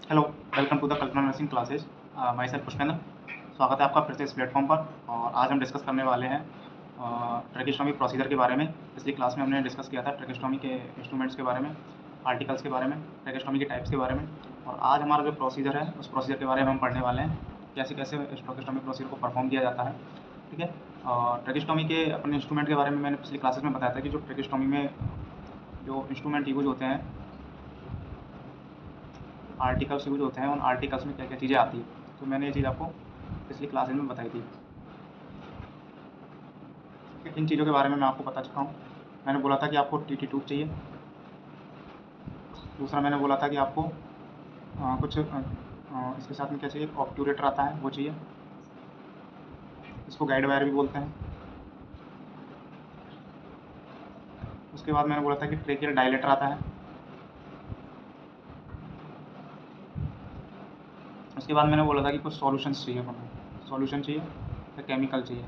Hello, welcome to the Kalpana nursing classes. Myself Pushpendra. स्वागत है आपका फिर से इस प्लेटफॉर्म पर। और आज हम डिस्कस करने वाले हैं ट्रेकिस्टोमी प्रोसीजर के बारे में। पिछली क्लास में हमने डिस्कस किया था ट्रेकिस्टोमी के इंस्ट्रूमेंट्स के बारे में, आर्टिकल्स के बारे में, ट्रेकिस्टोमी के टाइप्स के बारे में। और आज हमारा जो प्रोसीजर है उस प्रोसीजर के बारे में हम पढ़ने वाले हैं, कैसे कैसे इस ट्रेकिस्टोमी प्रोसीजर को परफॉर्म किया जाता है। ठीक है। और ट्रेकिस्टोमी के अपने इंस्ट्रूमेंट के बारे में मैंने पिछली क्लासेस में बताया था कि जो ट्रेकिस्टोमी में जो इंस्ट्रूमेंट यूज होते हैं, आर्टिकल्स यूज होते हैं, उन आर्टिकल्स में क्या क्या चीज़ें आती है। तो मैंने ये चीज़ आपको पिछली क्लासेज में बताई थी। इन चीज़ों के बारे में मैं आपको बता चुका हूँ। मैंने बोला था कि आपको टी ट्यूब चाहिए। दूसरा मैंने बोला था कि आपको इसके साथ में क्या चाहिए, ऑब्ट्यूरेटर आता है, वो चाहिए। इसको गाइड वायर भी बोलते हैं। उसके बाद मैंने बोला था कि ट्रेकियल डायलेटर आता है। उसके बाद मैंने बोला था कि कुछ सॉल्यूशंस चाहिए अपन को, सॉल्यूशन चाहिए या केमिकल चाहिए।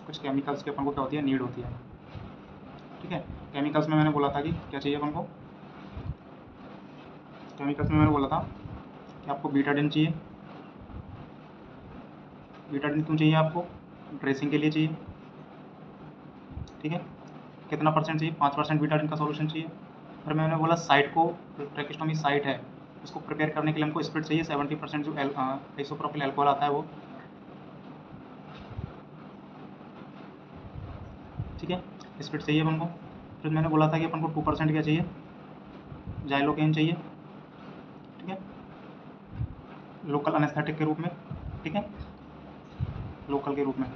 कुछ केमिकल्स की अपन को क्या होती है, नीड होती है। ठीक है। केमिकल्स में मैंने बोला था कि क्या चाहिए अपन को। केमिकल्स में मैंने बोला था कि आपको बीटाडिन चाहिए। बीटाडिन क्यों चाहिए आपको, ड्रेसिंग के लिए चाहिए। ठीक है। कितना परसेंट चाहिए, 5% बीटाडिन का सॉल्यूशन चाहिए। फिर मैंने बोला साइट को, ट्रेकिस्टोमी साइट है उसको प्रिपेयर करने के लिए हमको स्प्रिट चाहिए। 70% जो आइसोप्रोपिल अल्कोहल आता है वो। ठीक है, स्प्रिट चाहिए अपन को। फिर मैंने बोला था कि अपन को 2% क्या चाहिए, जाइलोकेन चाहिए। ठीक है, लोकल अनेस्थेटिक के रूप में। ठीक है, लोकल के रूप में।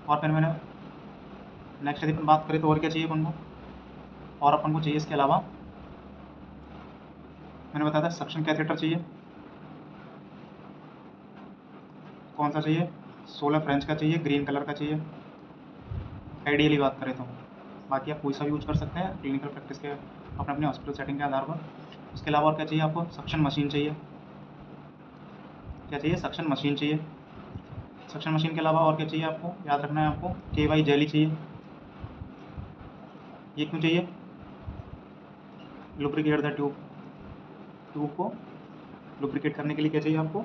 और फिर मैंने नेक्स्ट यदि अपन बात करें तो और क्या चाहिए अपन को, और अपन को चाहिए इसके अलावा मैंने बताया था सक्शन कैथेटर चाहिए। कौन सा चाहिए, 16 फ्रेंच का चाहिए, ग्रीन कलर का चाहिए आइडियली बात करें तो। बाकी आप कोई सा भी यूज कर सकते हैं क्लिनिकल प्रैक्टिस के अपने अपने हॉस्पिटल सेटिंग के आधार पर। उसके अलावा और क्या चाहिए आपको, सक्शन मशीन चाहिए। क्या चाहिए, सक्शन मशीन चाहिए। सक्शन मशीन के अलावा और क्या चाहिए आपको, याद रखना है आपको, KY जेली चाहिए। ये क्यों चाहिए, लुब्रिकेट द ट्यूब, ट्यूब को लुब्रिकेट करने के लिए क्या चाहिए आपको,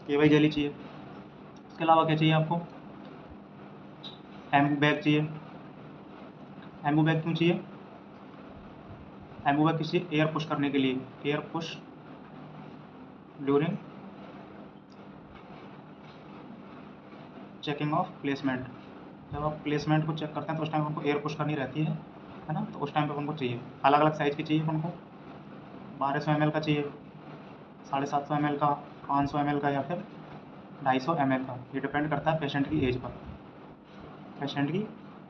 KY जेली चाहिए। उसके अलावा क्या चाहिए आपको, एम्बू बैग चाहिए। एम्बू बैग क्यों चाहिए, एम्बू बैग किसी एयर पुश करने के लिए, air push during checking of placement. जब आप प्लेसमेंट को चेक करते हैं तो उस टाइम हमको एयर पुश करनी रहती है ना, तो उस टाइम पे हमको चाहिए। अलग अलग साइज़ की चाहिए अपन को, 1200 ml का चाहिए, 750 ml का, 500 ml का, या फिर 250 ml का। ये डिपेंड करता है पेशेंट की एज पर, पेशेंट की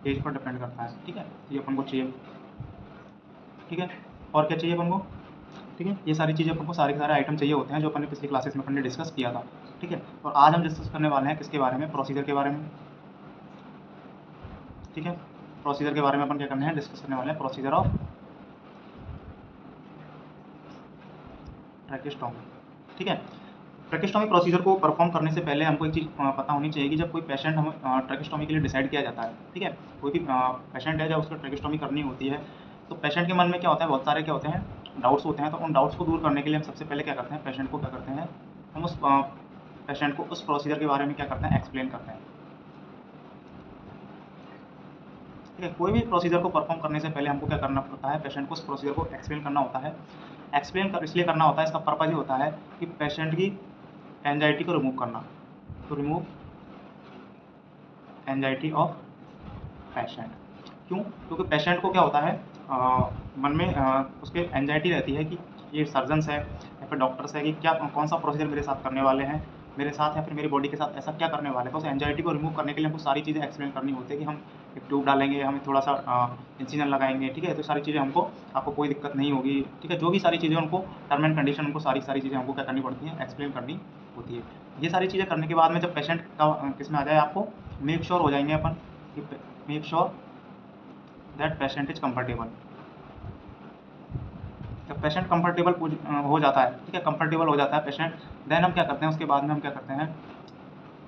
एज पर डिपेंड करता है। ठीक है, ये अपन को चाहिए। ठीक है, और क्या चाहिए अपन को। ठीक है, ये सारी चीज़ें अपन को सारे के सारे आइटम चाहिए होते हैं जो अपन ने पिछली क्लासेस में अपन ने डिस्कस किया था। ठीक है, और आज हम डिस्कस करने वाले हैं किसके बारे में, प्रोसीजर के बारे में। ठीक है, प्रोसीजर के बारे में अपन क्या करने हैं, डिस्कस करने वाले हैं प्रोसीजर ऑफ ट्रैकिस्टोमी। ठीक है, ट्रैकिस्टोमी प्रोसीजर को परफॉर्म करने से पहले हमको एक चीज़ पता होनी चाहिए कि जब कोई पेशेंट हम ट्रैकिस्टोमी के लिए डिसाइड किया जाता है। ठीक है, कोई भी पेशेंट है जब उसको ट्रैकिस्टोमी करनी होती है तो पेशेंट के मन में क्या होता है, बहुत सारे क्या होते हैं, डाउट्स होते हैं। तो उन डाउट्स को दूर करने के लिए हम सबसे पहले क्या करते हैं, पेशेंट को क्या करते हैं, हम उस पेशेंट को उस प्रोसीजर के बारे में क्या करते हैं, एक्सप्लेन करते हैं। ठीक है, कोई भी प्रोसीजर को परफॉर्म करने से पहले हमको क्या करना पड़ता है, पेशेंट को उस प्रोसीजर को एक्सप्लेन करना होता है। एक्सप्लेन कर इसलिए करना होता है, इसका पर्पज़ ये होता है कि पेशेंट की एंजाइटी को रिमूव करना, to remove anxiety of patient. क्यों, क्योंकि पेशेंट को क्या होता है, मन में उसके एंजाइटी रहती है कि ये सर्जन्स है या फिर डॉक्टर्स है कि क्या कौन सा प्रोसीजर मेरे साथ करने वाले हैं, मेरे साथ या फिर मेरी बॉडी के साथ ऐसा क्या करने वाले हैं। तो उस एंजाइटी को रिमूव करने के लिए हमको सारी चीज़ें एक्सप्लेन करनी होती है कि हम एक ट्यूब डालेंगे, हम थोड़ा सा इंसिजन लगाएंगे। ठीक है, तो सारी चीज़ें हमको, आपको कोई दिक्कत नहीं होगी। ठीक है, जो भी सारी चीज़ें उनको टर्म एंड कंडीशन, उनको सारी सारी चीज़ें हमको क्या करनी पड़ती हैं, एक्सप्लेन करनी होती है। ये सारी चीज़ें करने के बाद में जब पेशेंट का किस में आ जाए, आपको मेक श्योर हो जाएंगे अपन कि make sure that patient is comfortable. जब पेशेंट कंफर्टेबल हो जाता है, ठीक है, कंफर्टेबल हो जाता है पेशेंट, देन हम क्या करते हैं, उसके बाद में हम क्या करते हैं,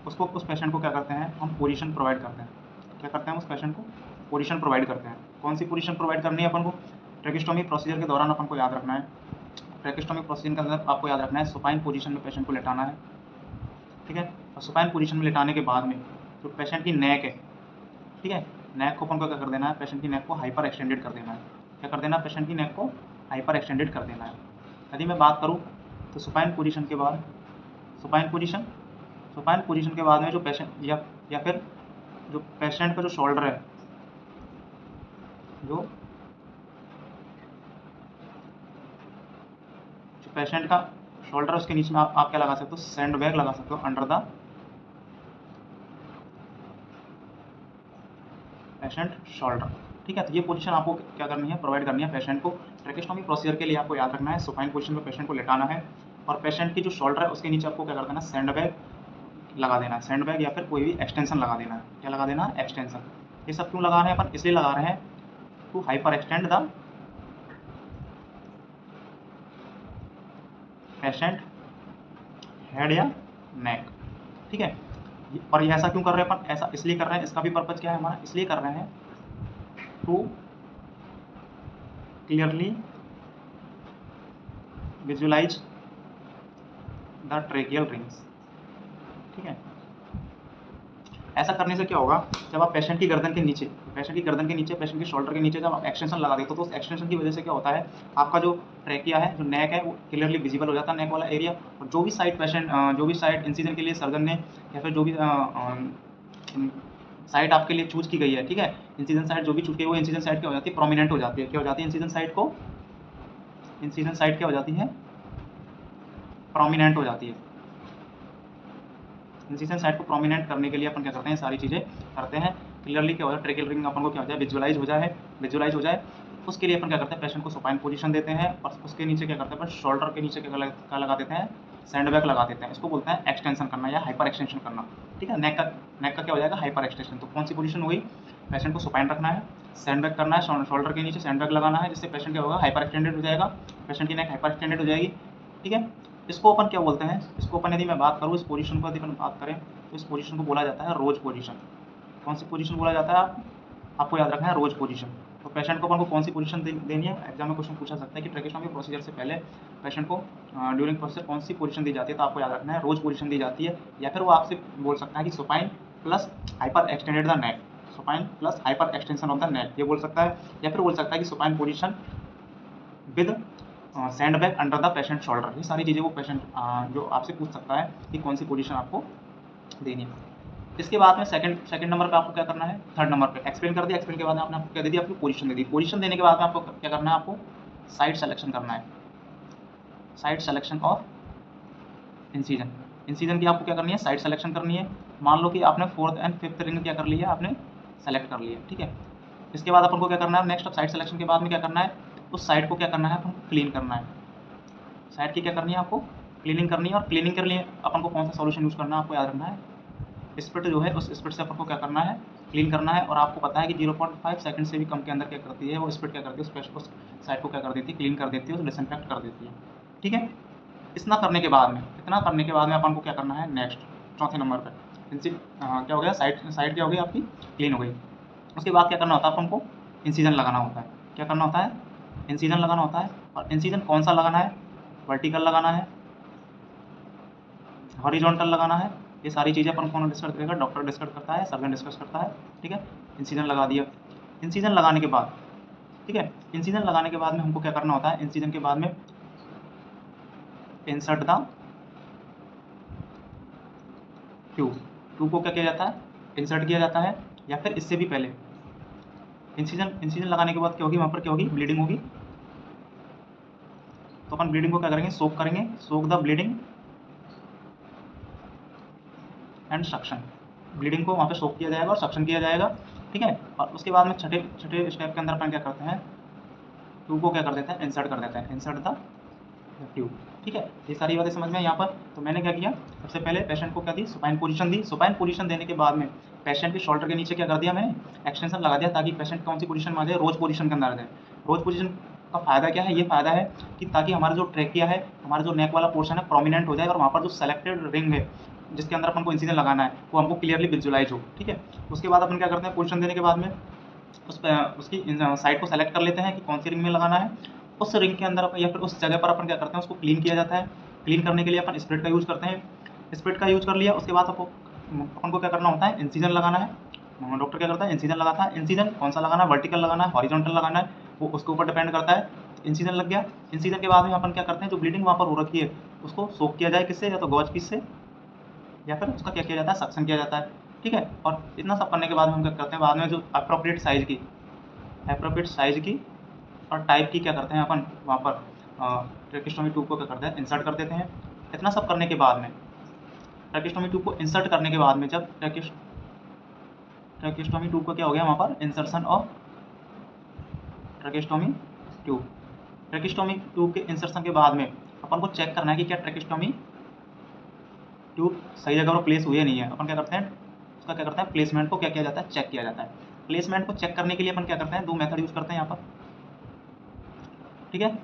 उसको, उस पेशेंट को क्या करते हैं, हम पोजीशन प्रोवाइड करते हैं। क्या करते हैं, उस पेशेंट को पोजीशन प्रोवाइड करते हैं। कौन सी पोजीशन प्रोवाइड करनी है अपन को, ट्रेकिस्टोमी प्रोसीजर के दौरान अपन को याद रखना है, ट्रैकेस्टोमी प्रोसीजर के अंदर आपको याद रखना है सुपाइन पोजीशन में पेशेंट को लेटाना है, ठीक है। और सुपाइन पोजीशन में लेटाने के बाद में जो पेशेंट की नेक है, ठीक है, नेक को अपन को क्या कर देना है, पेशेंट की नेक को हाइपर एक्सटेंडेड कर देना है। क्या कर देना है, पेशेंट की नेक को हाइपर एक्सटेंडेड कर देना है। यदि मैं बात करूँ तो सुपाइन पोजीशन के बाद सुपाइन पोजीशन के बाद में जो पेशेंट या फिर जो पेशेंट का जो शोल्डर है, जो पेशेंट का शोल्डर उसके नीचे में आप क्या लगा सकते हो, सैंड बैग लगा सकते हो अंडर द पेशेंट शोल्डर, ठीक है। तो ये पोजीशन आपको क्या करनी है, प्रोवाइड करनी है पेशेंट को। ट्रैकेस्टोमी प्रोसीजर के लिए आपको याद रखना है सुपाइन पोजीशन में पेशेंट को लेटाना है और पेशेंट की जो शोल्डर है उसके नीचे आपको क्या कर देना है, सैंड बैग लगा देना है। सैंड बैग या फिर कोई भी एक्सटेंशन लगा देना है। क्या लगा देना है, एक्सटेंशन। ये सब क्यों लगा रहे हैं अपन, इसलिए लगा रहे हैं to hyperextend the patient head या नेक, ठीक है। और ये ऐसा क्यों कर रहे हैं अपन, ऐसा इसलिए कर रहे हैं, इसका भी पर्पज क्या है हमारा, इसलिए कर रहे हैं to clearly visualise the tracheal rings, ठीक है। ऐसा करने से क्या होगा, जब आप पेशेंट की गर्दन के नीचे पेशेंट के शोल्डर के नीचे जब आप एक्सटेंशन लगा देते हो तो उस एक्सटेंशन की वजह से क्या होता है, आपका जो ट्रेकिया है, जो नेक है, वो क्लियरली विजिबल हो जाता है, नेक वाला एरिया। और जो भी साइड इंसिजन के लिए सर्जन ने या फिर जो भी साइड आपके लिए चूज की गई है, ठीक है, इंसिजन साइड जो भी चूज की है वो इंसिजन साइड क्या हो जाती है, प्रोमिनेंट हो जाती है। क्या हो जाती है, इंसिजन साइड क्या हो जाती है, प्रोमिनेंट हो जाती है। इंसिजन साइड को प्रोमिनेंट करने के लिए अपन क्या करते हैं, सारी चीज़ें करते हैं। क्लियरली क्या हो जाए, ट्रेकियल रिंग अपन को क्या हो जाए, विजुअलाइज हो जाए। उसके लिए अपन क्या करते हैं, पेशेंट को सुपाइन पोजीशन देते हैं और उसके नीचे क्या करते हैं, अपन शोल्डर के नीचे क्या लगा देते हैं, सैंड बैग लगा देते हैं। इसको बोलते हैं एक्सटेंशन करना या हाइपर एक्सटेंशन करना, ठीक है। नेक का क्या हो जाएगा, हाइपर एक्सटेंशन। तो कौन सी पोजीशन हुई, पेशेंट को सुपाइन रखना है, सैंड बैग करना है, शोल्डर के नीचे सैंड बैग लगाना है, जिससे पेशेंट क्या होगा, हाइपर एक्सटेंडेड हो जाएगा, पेशेंट की नेक हाइपर एक्सटेंडेड हो जाएगी, ठीक है। इसको अपन क्या बोलते हैं, इसको अपन यदि मैं बात करूँ, इस पोजीशन को यदि अपन बात करें तो इस पोजीशन को बोला जाता है रोज पोजीशन। कौन सी पोजीशन बोला जाता है, आपको याद रखना है, रोज पोजीशन। तो पेशेंट को अपन को कौन सी पोजीशन देनी है, एग्जाम में क्वेश्चन पूछा सकता है कि ट्रैकेस्टोमी प्रोसीजर से पहले पेशेंट को ड्यूरिंग प्रोसीजर कौन सी पोजीशन दी जाती है, तो आपको याद रखना है रोज पोजीशन दी जाती है। या फिर वो आपसे बोल सकता है कि supine plus hyper extended the neck, supine plus hyper extension of the neck, ये बोल सकता है। या फिर बोल सकता है कि supine position with sand bag under the patient shoulder. ये सारी चीज़ें वो पेशेंट जो आपसे पूछ सकता है कि कौन सी पोजीशन आपको देनी है। इसके बाद में सेकंड नंबर पे आपको क्या करना है, थर्ड नंबर पे एक्सप्लेन कर दिया। एक्सप्लेन के बाद में आपने आपको क्या दे दी, आपकी पोजीशन दे दी। पोजीशन देने के बाद में आपको क्या करना है, आपको साइड सेलेक्शन करना है, साइड सेलेक्शन ऑफ इंसिजन की आपको क्या करनी है, साइड सेलेक्शन करनी है। मान लो कि आपने फोर्थ एंड फिफ्थ रिंग क्या कर लिया, आपने सेलेक्ट कर लिया, ठीक है। इसके बाद अपन को क्या करना है, नेक्स्ट साइड सेलेक्शन के बाद में क्या करना है, उस साइड को क्या करना है, अपन क्लीन करना है। साइड की क्या करनी है, आपको क्लीनिंग करनी है। और क्लीनिंग के लिए अपन को कौन सा सॉल्यूशन यूज़ करना है, आपको याद रखना है, स्पिट जो है उस स्पिट से अपन को क्या करना है, क्लीन करना है। और आपको पता है कि 0.5 सेकंड से भी कम के अंदर क्या करती है वो स्पिट, क्या करती है उस साइड को क्या कर देती है, क्लीन कर देती है, डिसइंफेक्ट कर देती है, ठीक है। इतना करने के बाद में अपन को क्या करना है, नेक्स्ट चौथे नंबर पर क्या हो गया, साइड क्या हो गई आपकी, क्लीन हो गई। उसके बाद क्या करना होता है, अपन को इंसिजन लगाना होता है। क्या करना होता है, इंसिजन लगाना होता है। और इंसिजन कौन सा लगाना है, वर्टिकल लगाना है, हॉरिजॉन्टल लगाना है, ये सारी चीज़ें अपन कौन डिस्कस करेगा, डॉक्टर डिस्कस करता है, सर्जन डिस्कस करता है, ठीक है। इंसिजन लगा दिया। इंसिजन लगाने के बाद, ठीक है, इंसिजन लगाने के बाद में हमको क्या करना होता है, इंसिजन के बाद में इंसर्ट द ट्यूब को क्या किया जाता है, इंसर्ट किया जाता है। या फिर इससे भी पहले इंसिजन लगाने के बाद क्या होगी, वहाँ पर क्या होगी, ब्लीडिंग होगी। तो अपन ब्लीडिंग को क्या करेंगे, soak the bleeding and suction. Bleeding को वहाँ पे सोक किया जाएगा और सक्शन किया जाएगा, ठीक है। और उसके बाद में छठे स्टेप के अंदर अपन क्या करते हैं, ट्यूब को क्या कर देते हैं, इंसर्ट कर देते हैं, इंसर्ट द ट्यूब, ठीक है। ये सारी बातें समझ में यहाँ पर। तो मैंने क्या किया, सबसे पहले पेशेंट को क्या दी, सुपाइन पोजीशन दी। सुपाइन पोजीशन देने के बाद में पेशेंट के शोल्डर के नीचे क्या कर दिया, मैंने एक्सटेंशन लगा दिया, ताकि पेशेंट कौन सी पोजीशन में आ जाए, रोज पोजीशन के अंदर आ जाए। रोज पोजीशन का फायदा क्या है, ये फायदा है कि ताकि हमारा जो ट्रेकिया है, हमारा जो नेक वाला पोर्शन है, प्रोमिनेंट हो जाए और वहाँ पर जो सेलेक्टेड रिंग है जिसके अंदर अपन को इंसिजन लगाना है वो हमको क्लियरली विजुअलाइज हो, ठीक है। उसके बाद अपन क्या करते हैं, पोजीशन देने के बाद में उसकी साइड को सेलेक्ट कर लेते हैं कि कौन सी रिंग में लगाना है। उस रिंग के अंदर या फिर उस जगह पर अपन क्या करते हैं, उसको क्लीन किया जाता है। क्लीन करने के लिए अपन स्प्रिट का यूज़ करते हैं। स्प्रिट का यूज़ कर लिया, उसके बाद अपन को क्या करना होता है, इंसिजन लगाना है। डॉक्टर क्या करता है, इंसिजन लगाता है। इंसिजन कौन सा लगाना है, वर्टिकल लगाना है, हॉरिजॉन्टल लगाना है, वो उसके ऊपर डिपेंड करता है। इंसिजन लग गया, इंसिजन के बाद में अपन क्या करते हैं, जो ब्लीडिंग वहाँ पर हो रखी है उसको सोक किया जाए, किससे, या तो गॉज पीस से, या फिर उसका क्या किया जाता है, सक्शन किया जाता है। ठीक है, और इतना सब करने के बाद में हम क्या करते हैं, बाद में जो अप्रोप्रिएट साइज की और टाइप की क्या करते हैं अपन वहाँ पर ट्रेकिस्टोमी ट्यूब को क्या करते हैं, इंसर्ट कर देते हैं। इतना सब करने के बाद में ट्रेकिस्टोमी ट्यूब को इंसर्ट करने के बाद में जब ट्रेकिस्टोमी ट्यूब को क्या हो गया वहाँ पर, इंसर्शन ऑफ ट्रेकिस्टोमी ट्यूब के इंसर्शन के बाद में अपन को चेक करना है कि क्या ट्रेकिस्टोमी ट्यूब सही जगह पर प्लेस हुई है नहीं है। अपन क्या करते हैं, उसका क्या करते हैं, प्लेसमेंट को क्या किया जाता है, चेक किया जाता है। प्लेसमेंट को चेक करने के लिए अपन क्या करते हैं, दो मेथड यूज़ करते हैं यहाँ पर। ठीक है,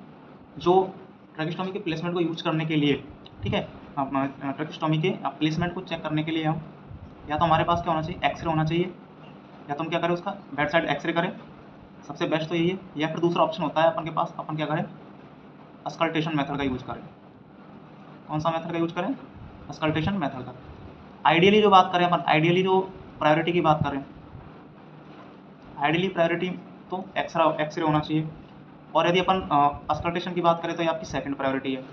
जो ट्रेकिस्टोमी के प्लेसमेंट को यूज़ करने के लिए, ठीक है, ट्रेकिस्टोमी के प्लेसमेंट को चेक करने के लिए हम, या तो हमारे पास क्या होना चाहिए, एक्सरे होना चाहिए, या तो हम क्या करें, उसका बेड साइड एक्सरे करें, सबसे बेस्ट तो यही है। या फिर दूसरा ऑप्शन होता है अपन के पास, अपन क्या करें, अस्कल्टेशन मेथड का यूज़ करें। कौन सा मेथड का यूज़ करें, अस्कल्टेशन मेथड का। आइडियली जो बात करें अपन, आइडियली जो प्रायोरिटी की बात करें, आइडियली प्रायोरिटी तो एक्सरे होना चाहिए। और यदि अपन अस्कल्टेशन की बात करें तो ये आपकी सेकंड प्रायोरिटी है।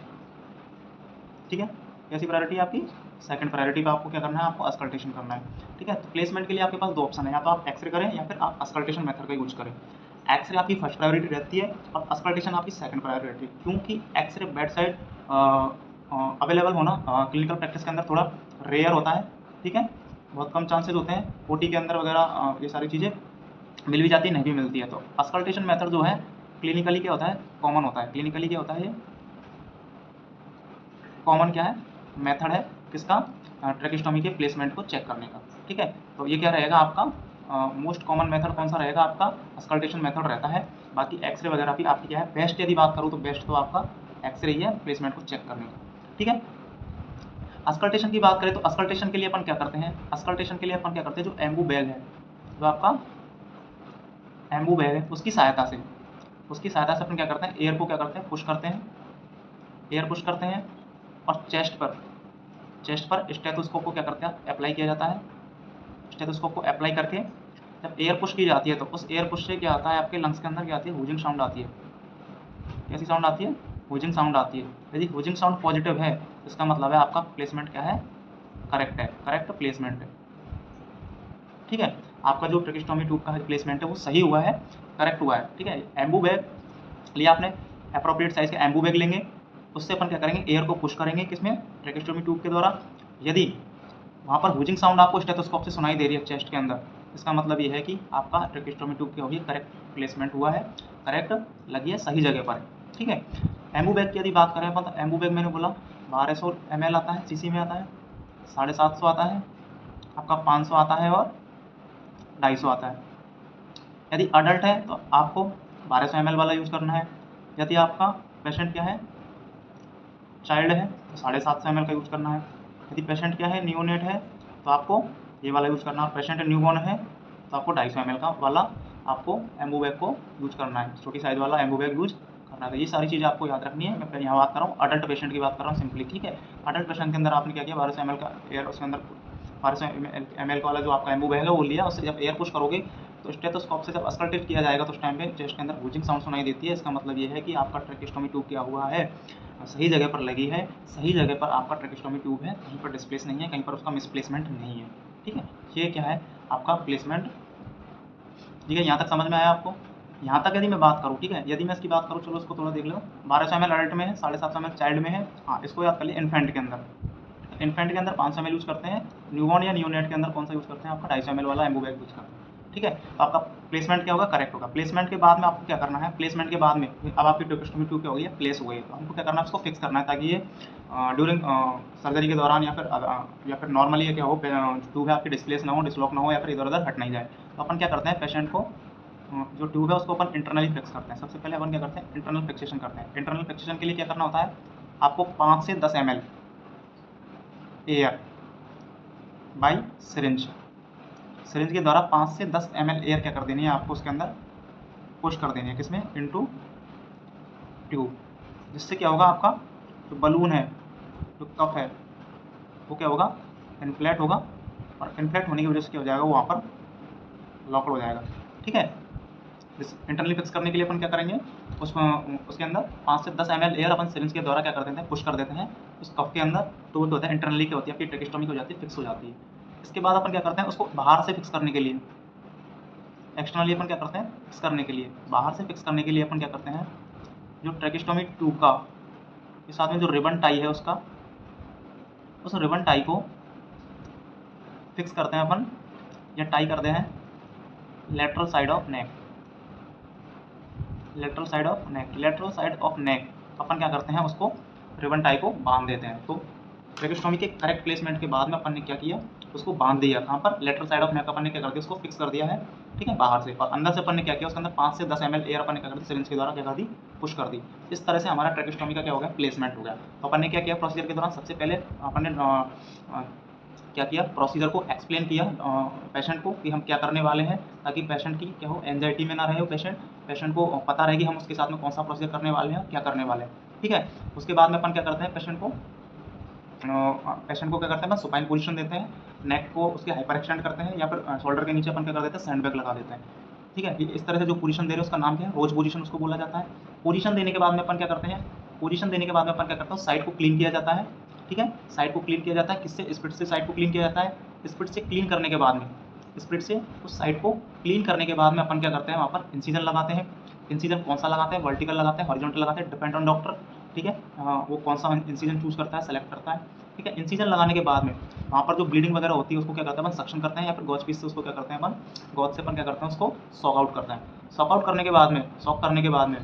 ठीक है, कैसी प्रायोरिटी है आपकी, सेकंड प्रायोरिटी पे आपको क्या करना है, आपको अस्कल्टेशन करना है। ठीक है, तो प्लेसमेंट के लिए आपके पास दो ऑप्शन है, या तो आप एक्सरे करें या फिर आप अस्कल्टेशन मेथड का यूज करें। एक्सरे आपकी फर्स्ट प्रायोरिटी रहती है और अस्कल्टेशन आपकी सेकंड प्रायोरिटी, क्योंकि एक्सरे बेड साइड अवेलेबल होना क्लिनिकल प्रैक्टिस के अंदर थोड़ा रेयर होता है। ठीक है, बहुत कम चांसेस होते हैं, ओटी के अंदर वगैरह ये सारी चीज़ें मिल भी जाती है, नहीं भी मिलती है। तो अस्कल्टेशन मेथड जो है क्लिनिकली क्या होता है, कॉमन होता है। क्लिनिकली क्या होता है, ये कॉमन क्या है, मेथड है किसका, ट्रेकिस्टोमी के प्लेसमेंट को चेक करने का। ठीक है, तो ये क्या रहेगा आपका मोस्ट कॉमन मेथड कौन सा रहेगा, आपका अस्कल्टेशन मेथड रहता है। बाकी एक्सरे वगैरह भी आपकी क्या है, बेस्ट यदि बात करूँ तो बेस्ट तो आपका एक्सरे ही है प्लेसमेंट को चेक करने का। ठीक है, अस्कल्टेशन की बात करें तो अस्कल्टेशन के लिए अपन क्या करते हैं, अस्कल्टेशन के लिए अपन क्या करते हैं, जो एम्बू बैग है, जो आपका एम्बू बैग है, उसकी सहायता से अपन क्या करते हैं, एयर को क्या करते हैं, पुश करते हैं, एयर पुश करते हैं, और चेस्ट पर स्टेथोस्कोप को क्या करते हैं, अप्लाई किया जाता है। स्टेथोस्कोप को अप्लाई करके जब एयर पुश की जाती है तो उस एयर पुश से क्या आता है, आपके लंग्स के अंदर क्या आती है, हुजिंग साउंड आती है। कैसी साउंड आती है, हुजिंग साउंड आती है। यदि हुजिंग साउंड पॉजिटिव है तो इसका मतलब है आपका प्लेसमेंट क्या है, करेक्ट है, करेक्ट प्लेसमेंट है। ठीक है, आपका जो ट्रेकिस्टोमी ट्यूब का प्लेसमेंट है वो सही हुआ है, करेक्ट हुआ है। ठीक है, एम्बू बैग लिया आपने, अप्रोप्रिएट साइज का एम्बू बैग लेंगे, उससे अपन क्या करेंगे, एयर को पुश करेंगे किसमें, ट्रेकिस्टोमी ट्यूब के द्वारा। यदि वहाँ पर हुजिंग साउंड आपको स्टेथोस्कोप से सुनाई दे रही है चेस्ट के अंदर, इसका मतलब ये है कि आपका ट्रेकिस्टोमी ट्यूब क्या होगी, करेक्ट प्लेसमेंट हुआ है, करेक्ट लगी है, सही जगह पर है। ठीक है, एम्बू बैग की यदि बात करें अपन, तो एम्बू बैग मैंने बोला 1200 ml आता है, सीसी में आता है, 750 आता है, आपका 500 आता है, और 250 आता है। यदि अडल्ट है तो आपको 1200 ml वाला यूज़ करना है। यदि आपका पेशेंट क्या है, चाइल्ड है, तो 750 ml का यूज़ करना है। यदि पेशेंट क्या है, न्यूनेट है, तो आपको ये वाला यूज़ करना है। पेशेंट न्यूबॉर्न है तो आपको 250 ml का वाला आपको एम्बू बैग को यूज़ करना है, छोटी साइज़ वाला एम्बू बैग यूज़ करना है। तो ये सारी चीज़ें आपको याद रखनी है। मैं यहाँ बात कर रहा हूँ अडल्ट पेशेंट की बात कर रहा हूँ सिंपली। ठीक है, अडल्ट पेशेंट के अंदर आपने क्या किया, 1200 ml का एयर उसके अंदर 1200 ml का वाला जो आपका एम्बू बैग है वो लिया, उससे जब एयर पुश करोगे तो स्टेथोस्कोप से जब अस्कल्टेट किया जाएगा तो उस टाइम पे चेस्ट के अंदर हुजिंग साउंड सुनाई देती है। इसका मतलब ये है कि आपका ट्रेकिस्टोमी ट्यूब क्या हुआ है, सही जगह पर लगी है, सही जगह पर आपका ट्रेकिस्टोमी ट्यूब है, कहीं पर डिस्प्लेस नहीं है, कहीं पर उसका मिसप्लेसमेंट नहीं है। ठीक है, ये क्या है आपका प्लेसमेंट। ठीक है, यहाँ तक समझ में आया आपको। यहाँ तक यदि मैं बात करूँ, ठीक है, यदि मैं इसकी बात करूँ, चलो इसको थोड़ा देख लो। 1200 ml अडल्ट में है, 750 ml चाइल्ड में है। हाँ, इसको याद कर लिया। इन्फेंट के अंदर 500 ml यूज़ करते हैं। न्यूबॉर्न या न्यूनेट के अंदर कौन सा यूज़ करते हैं, आपका 250 ml वाला एम्बू बैग यूज़ करते हैं। ठीक है, तो आपका प्लेसमेंट क्या होगा, करेक्ट होगा। प्लेसमेंट के बाद में आपको क्या करना है, प्लेसमेंट के बाद में अब आपकी ट्रेकिस्टोमी ट्यूब क्या हो गई है, प्लेस हो गई है, तो हमको क्या करना है, उसको फिक्स करना है ताकि ये ड्यूरिंग सर्जरी के दौरान या फिर नॉर्मली ये क्या हो, ट्यूब है आपकी डिस्प्लेस ना हो, डिसलॉक ना हो, या फिर इधर उधर हट नहीं जाए। तो अपन क्या करते हैं, पेशेंट को जो ट्यूब है उसको अपन इंटरनली फिक्स करते हैं। सबसे पहले अपन क्या करते हैं, इंटरनल फिक्सेशन करते हैं। इंटरनल फिक्सेशन के लिए क्या करना होता है, आपको 5 से 10 ml एयर बाई सिरिंज के द्वारा 5 से 10 ml एयर क्या कर देनी है आपको उसके अंदर पुश कर देनी है, किसमें, इनटू ट्यूब, जिससे क्या होगा, आपका जो बलून है, जो कफ है, वो क्या होगा, इन्फ्लेट होगा, और इन्फ्लेट होने की वजह से क्या हो जाएगा, वो वहाँ पर लॉक हो जाएगा। ठीक है, इस इंटरनली फिक्स करने के लिए अपन क्या करेंगे, उसके अंदर 5 से 10 ml एयर अपन सिरिंज के द्वारा क्या कर देते हैं, पुश कर देते हैं उस कफ के अंदर, तो वो होता है इंटरनली क्या होती है, आपकी ट्रेकिस्टोमी हो जाती है, फिक्स हो जाती है। इसके बाद अपन क्या करते हैं, उसको बाहर से फिक्स करने के लिए, एक्सटर्नली अपन क्या करते हैं, फिक्स करने के लिए, बाहर से फिक्स करने के लिए अपन क्या करते हैं, जो ट्रेकिस्टोमी ट्यूब का के साथ में जो रिबन टाई है उसका, उस रिबन टाई को फिक्स करते हैं अपन, या टाई करते हैं lateral side of neck, lateral side of neck, lateral side of neck अपन क्या करते हैं, उसको रिबन टाई को बांध देते हैं। तो ट्रेकिस्टोमी के करेक्ट प्लेसमेंट के बाद में अपन ने क्या किया, उसको बांध दिया, कहाँ पर, लेटरल साइड ऑफ नेक अपन ने क्या कर दिया, उसको फिक्स कर दिया है। ठीक है, बाहर से, और अंदर से अपन ने क्या किया, उसके अंदर 5 से 10 ml एयर अपन ने क्या कर दी, सिरिंज के द्वारा क्या कर दी, पुश कर दी। इस तरह से हमारा ट्रेकिस्टोमी का क्या हो गया, प्लेसमेंट हो गया। तो अपन ने क्या किया, प्रोसीजर के दौरान सबसे पहले अपन ने क्या किया, प्रोसीजर को एक्सप्लेन किया पेशेंट को कि हम क्या करने वाले हैं, ताकि पेशेंट की क्या हो, एंजाइटी में ना रहे हो, पेशेंट को पता रहेगी हम उसके साथ में कौन सा प्रोसीजर करने वाले हैं, क्या करने वाले हैं। ठीक है, उसके बाद में अपन क्या करते हैं, पेशेंट को क्या करते हैं, बस सुपाइन पोजीशन देते हैं, नेक को उसके हाइपर एक्सटेंड करते हैं, या फिर शोल्डर के नीचे अपन क्या कर देते हैं, सैंडबैग लगा देते हैं। ठीक है, इस तरह से जो पोजीशन दे रहे हैं उसका नाम क्या है, रोज पोजीशन उसको बोला जाता है। पोजीशन देने के बाद में अपन क्या करते हैं, पोजीशन देने के बाद में अपन क्या करते हैं, साइड को क्लीन किया जाता है। ठीक है, साइड को क्लीन किया जाता है, किससे, स्पिरिट से साइड को क्लीन किया जाता है। स्पिरिट से क्लीन करने के बाद में, स्पिरिट से उस साइड को क्लीन करने के बाद में अपन क्या करते हैं, वहाँ पर इंसीजन लगाते हैं। इंसीजन कौन सा लगाते हैं, वर्टिकल लगाते हैं, हॉरिजॉन्टल लगाते हैं, डिपेंड ऑन डॉक्टर। ठीक है, वो कौन सा इंसीजन चूज करता है, सेलेक्ट करता है। ठीक है, इंसीजन लगाने के बाद में वहाँ पर जो ब्लीडिंग वगैरह होती है उसको क्या करते हैं, अपन सक्शन करते हैं, या फिर गॉज पीस से उसको क्या करते हैं, अपन गॉज से अपन क्या करते हैं, उसको सॉक आउट करते हैं। सॉक आउट करने के बाद में, सॉक करने के बाद में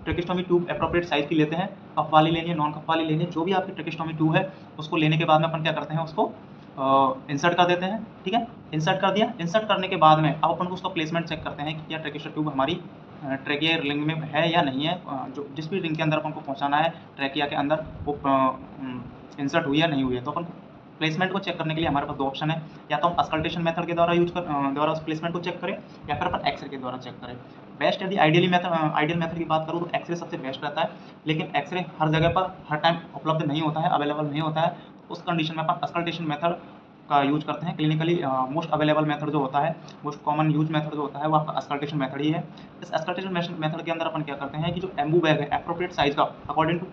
ट्रेकिस्टोमी ट्यूब एप्रोप्रिएट साइज की लेते हैं, कफ वाली लेनी है, नॉन कफ वाली लेनी है, जो भी आपकी ट्रेकिस्टोमी ट्यूब है उसको लेने के बाद में अपन क्या करते हैं, उसको इंसर्ट कर देते हैं। ठीक है, इंसर्ट कर दिया, इंसर्ट करने के बाद में अब अपन को उसका प्लेसमेंट चेक करते हैं कि क्या ट्रेकिस्टो ट्यूब हमारी ट्रेकिया रिंग में है या नहीं है, जो जिस भी रिंग के अंदर अपन को पहुंचाना है ट्रेकिया के अंदर, वो इंसर्ट हुई या नहीं हुई है। तो अपन प्लेसमेंट को चेक करने के लिए हमारे पास दो ऑप्शन है, या तो हम अस्कल्टेशन मेथड के द्वारा द्वारा उस प्लेसमेंट को चेक करें, या फिर अपन एक्सरे के द्वारा चेक करें। बेस्ट यदि आइडियल मेथड की बात करूँ तो एक्सरे सबसे बेस्ट रहता है, लेकिन एक्सरे हर जगह पर हर टाइम उपलब्ध नहीं होता है, अवेलेबल नहीं होता है। उस कंडीशन में अपन अस्कल्टेशन मेथड का यूज करते हैं। क्लिनिकली मोस्ट अवेलेबल मेथड जो होता है, मोस्ट कॉमन यूज मेथड जो होता है, वो आपका अस्कल्टेशन मेथड ही है। इस अस्कल्टेशन मेथड के अंदर अपन क्या करते हैं कि जो एम्बू बैग है एप्रोप्रिएट साइज का, अकॉर्डिंग टू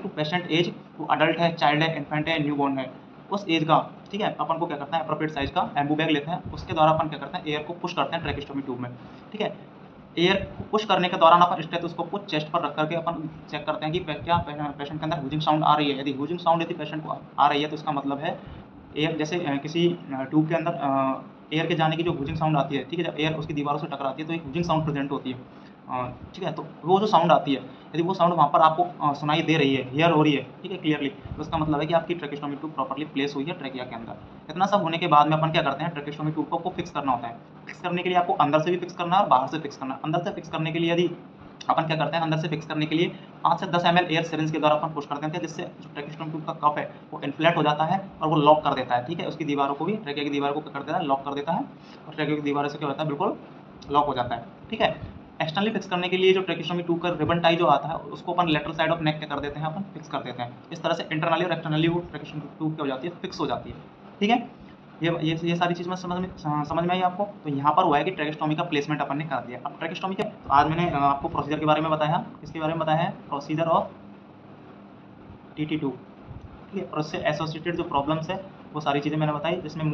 पेशेंट एज, वो अडल्ट है, चाइल्ड है, इन्फेंट है, न्यूबॉर्न है, उस एज का, ठीक है, अपन को क्या करते हैं, एप्रोप्रिएट साइज का एम्बू बैग लेते हैं, उसके द्वारा अपन क्या करते हैं, एयर को पुश करते हैं ट्रेकिस्टोमी ट्यूब में। ठीक है, एयर को पुश करने के दौरान अपन स्टेथोस्कोप को चेस्ट पर रख करके अपन चेक करते हैं कि क्या पेशेंट के अंदर ह्यूजिंग साउंड आ रही है। यदि ह्यूजिंग साउंड यदि पेशेंट को आ रही है तो इसका मतलब है एयर, जैसे किसी ट्यूब के अंदर एयर के जाने की जो ह्यूजिंग साउंड आती है, ठीक है, जब एयर उसकी दीवारों से टकराती है तो एक ह्यूजिंग साउंड प्रेजेंट होती है। ठीक है, तो वो जो साउंड आती है, यदि वो साउंड वहाँ पर आपको सुनाई दे रही है, हियर हो रही है, ठीक है, क्लियरली, तो इसका मतलब है कि आपकी ट्रेकिस्टोमी ट्यूब प्रॉपर्ली प्लेस हुई है ट्रेकिया के अंदर। इतना सब होने के बाद में अपन क्या करते हैं, ट्रेकिस्टोमी ट्यूब को फिक्स करना होता है। फिक्स करने के लिए आपको अंदर से भी फिक्स करना है और बाहर से फिक्स करना है। अंदर से फिक्स करने के लिए यदि अपन क्या करते हैं, अंदर से फिक्स करने के लिए 5 से 10 ml एयर सिरिंज के द्वारा अपन पुश कर देते हैं, जिससे जो ट्रेकिस्टोमी ट्यूब का कफ है वो इन्फ्लेट हो जाता है और वो लॉक कर देता है। ठीक है, उसकी दीवारों को भी, ट्रेकिया की दीवार को क्या कर देता है, लॉक कर देता है, और ट्रेकिया की दीवारों से क्या होता है, बिल्कुल लॉक हो जाता है। ठीक है, एक्सटर्नली फिक्स करने के लिए जो ट्रेकिस्टोमी ट्यूब का रिबन टाई जो आता है उसको अपन लेटरल साइड ऑफ नेक क्या कर देते हैं, अपन फिक्स कर देते हैं। इस तरह से इंटरनली और एक्सटर्नली वो ट्रेकिस्टोमी ट्यूब क्या हो जाती है, फिक्स हो जाती है। ठीक है, ये सारी चीज़ में समझ में आई आपको। तो यहाँ पर हुआ है कि ट्रेकिस्टोमी का प्लेसमेंट अपन ने कर दिया। अब ट्रेकिस्टोमी के, तो आज मैंने आपको प्रोसीजर के बारे में बताया, किसके बारे में बताया है, प्रोसीजर ऑफ TT2। ठीक है, और उससे एसोसिएटेड जो प्रॉब्लम्स है वो सारी चीज़ें मैंने बताई, जिसमें